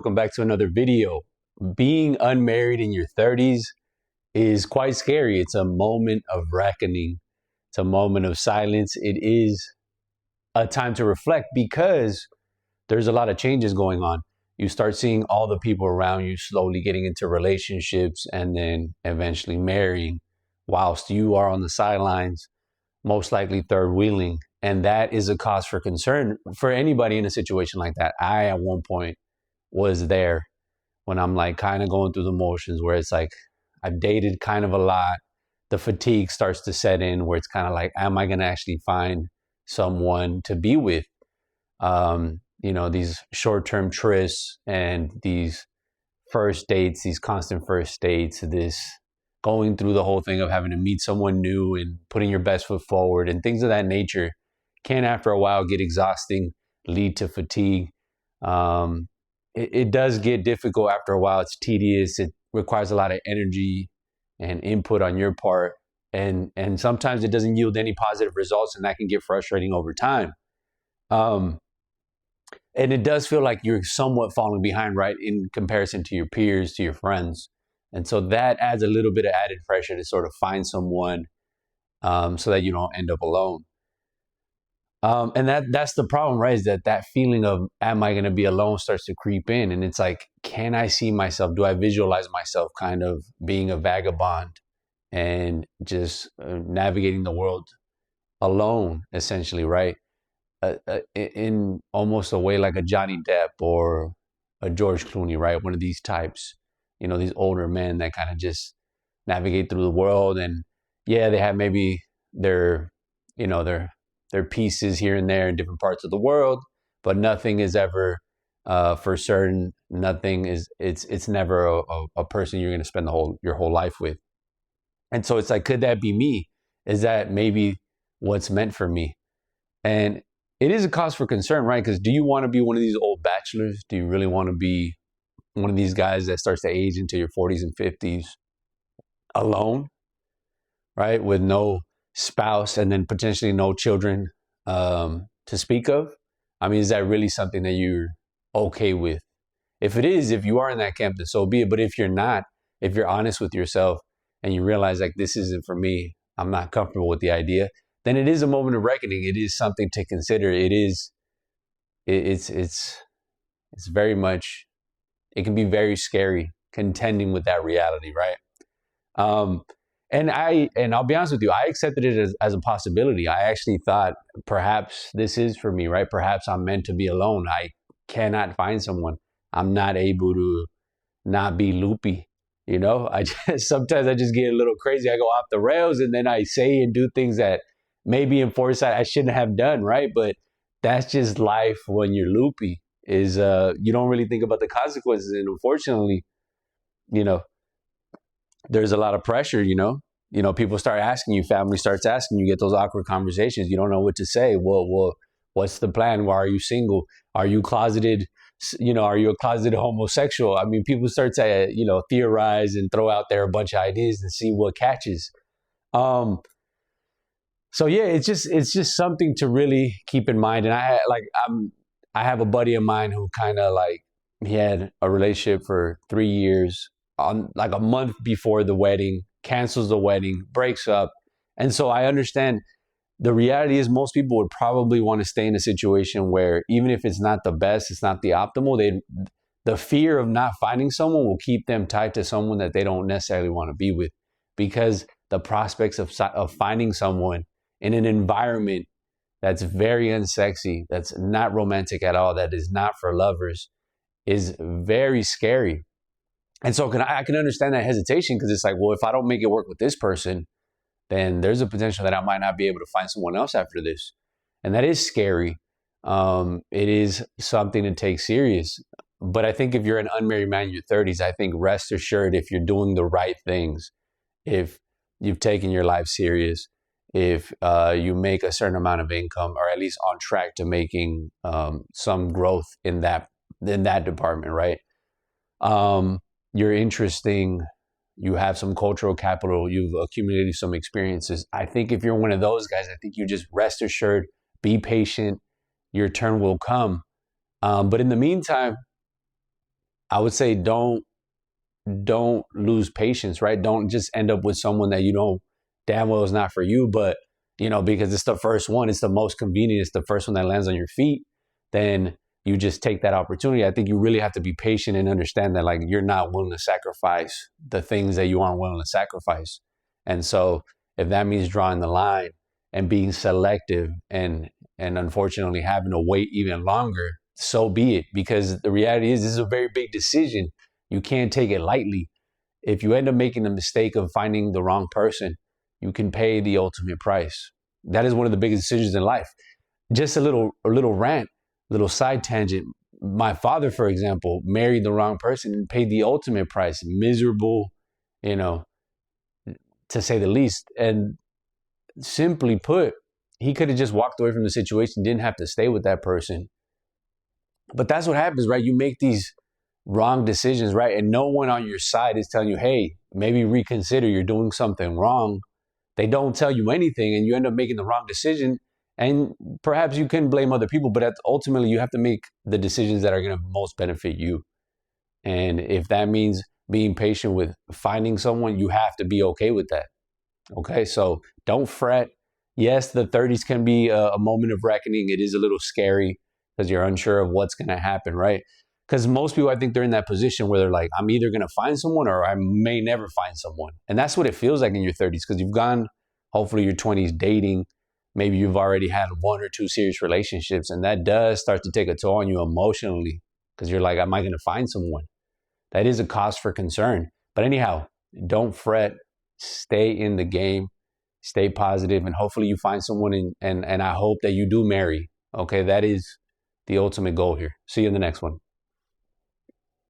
Welcome back to another video. Being unmarried in your 30s is quite scary. It's a moment of reckoning. It's a moment of silence. It is a time to reflect because there's a lot of changes going on. You start seeing all the people around you slowly getting into relationships and then eventually marrying whilst you are on the sidelines, most likely third wheeling. And that is a cause for concern for anybody in a situation like that. I, at one point, was there when I'm like kind of going through the motions where it's like I've dated kind of a lot. The fatigue starts to set in where it's kind of like, am I going to actually find someone to be with? These short-term trysts and these first dates, these constant first dates, this going through the whole thing of having to meet someone new and putting your best foot forward and things of that nature can, after a while, get exhausting, lead to fatigue. It does get difficult after a while. It's tedious. It requires a lot of energy and input on your part. And sometimes it doesn't yield any positive results, and that can get frustrating over time. And it does feel like you're somewhat falling behind, right, in comparison to your peers, to your friends. And so that adds a little bit of added pressure to sort of find someone so that you don't end up alone. And that's the problem, right? Is that feeling of, am I going to be alone, starts to creep in. And it's like, can I see myself? Do I visualize myself kind of being a vagabond and just navigating the world alone, essentially, right? In almost a way like a Johnny Depp or a George Clooney, right? One of these types, these older men that kind of just navigate through the world. And yeah, they have maybe their pieces here and there in different parts of the world, but nothing is ever for certain. Nothing is, it's never a person you're going to spend your whole life with. And so it's like, could that be me? Is that maybe what's meant for me? And it is a cause for concern, right? Because do you want to be one of these old bachelors? Do you really want to be one of these guys that starts to age into your 40s and 50s alone, right? With no spouse and then potentially no children to speak of? I mean, is that really something that you're okay with? If it is, if you are in that camp, then so be it. But if you're not, if you're honest with yourself and you realize like, this isn't for me, I'm not comfortable with the idea, then it is a moment of reckoning. It is something to consider. It's very much, it can be very scary contending with that reality, right? And I'll be honest with you, I accepted it as a possibility. I actually thought perhaps this is for me, right? Perhaps I'm meant to be alone. I cannot find someone. I'm not able to not be loopy. Sometimes I just get a little crazy. I go off the rails and then I say and do things that maybe in foresight I shouldn't have done, right? But that's just life when you're loopy, is you don't really think about the consequences. And unfortunately, there's a lot of pressure, people start asking you, family starts asking you, get those awkward conversations. You don't know what to say. Well, what's the plan? Why are you single? Are you closeted? Are you a closeted homosexual? I mean, people start to, theorize and throw out there a bunch of ideas and see what catches. So yeah, it's just something to really keep in mind. And I have a buddy of mine who kind of he had a relationship for 3 years. On like a month before the wedding, cancels the wedding, breaks up. And so I understand the reality is most people would probably want to stay in a situation where even if it's not the best, it's not the optimal, the fear of not finding someone will keep them tied to someone that they don't necessarily want to be with, because the prospects of finding someone in an environment that's very unsexy, that's not romantic at all, that is not for lovers, is very scary. And so I can understand that hesitation, because it's like, well, if I don't make it work with this person, then there's a potential that I might not be able to find someone else after this. And that is scary. It is something to take serious. But I think if you're an unmarried man in your 30s, I think rest assured, if you're doing the right things, if you've taken your life serious, if you make a certain amount of income, or at least on track to making some growth in that department, right? You're interesting, you have some cultural capital, you've accumulated some experiences. I think if you're one of those guys, I think you just rest assured, be patient, your turn will come. But in the meantime, I would say don't lose patience, right? Don't just end up with someone that you know damn well is not for you, but because it's the first one, it's the most convenient, it's the first one that lands on your feet, then you just take that opportunity. I think you really have to be patient and understand that like you're not willing to sacrifice the things that you aren't willing to sacrifice. And so if that means drawing the line and being selective and unfortunately having to wait even longer, so be it. Because the reality is this is a very big decision. You can't take it lightly. If you end up making the mistake of finding the wrong person, you can pay the ultimate price. That is one of the biggest decisions in life. Just a little rant, little side tangent. My father, for example, married the wrong person and paid the ultimate price. Miserable, you know, to say the least. And simply put, he could have just walked away from the situation, didn't have to stay with that person. But that's what happens, right? You make these wrong decisions, right? And no one on your side is telling you, hey, maybe reconsider, you're doing something wrong. They don't tell you anything and you end up making the wrong decision. And perhaps you can blame other people, but ultimately you have to make the decisions that are going to most benefit you. And if that means being patient with finding someone, you have to be okay with that. Okay, so don't fret. Yes, the 30s can be a moment of reckoning. It is a little scary because you're unsure of what's going to happen, right? Because most people, I think they're in that position where they're like, I'm either going to find someone or I may never find someone. And that's what it feels like in your 30s because you've gone, hopefully, your 20s dating. Maybe you've already had one or two serious relationships. And that does start to take a toll on you emotionally because you're like, am I going to find someone? That is a cause for concern. But anyhow, don't fret. Stay in the game. Stay positive, and hopefully you find someone and I hope that you do marry. Okay, that is the ultimate goal here. See you in the next one.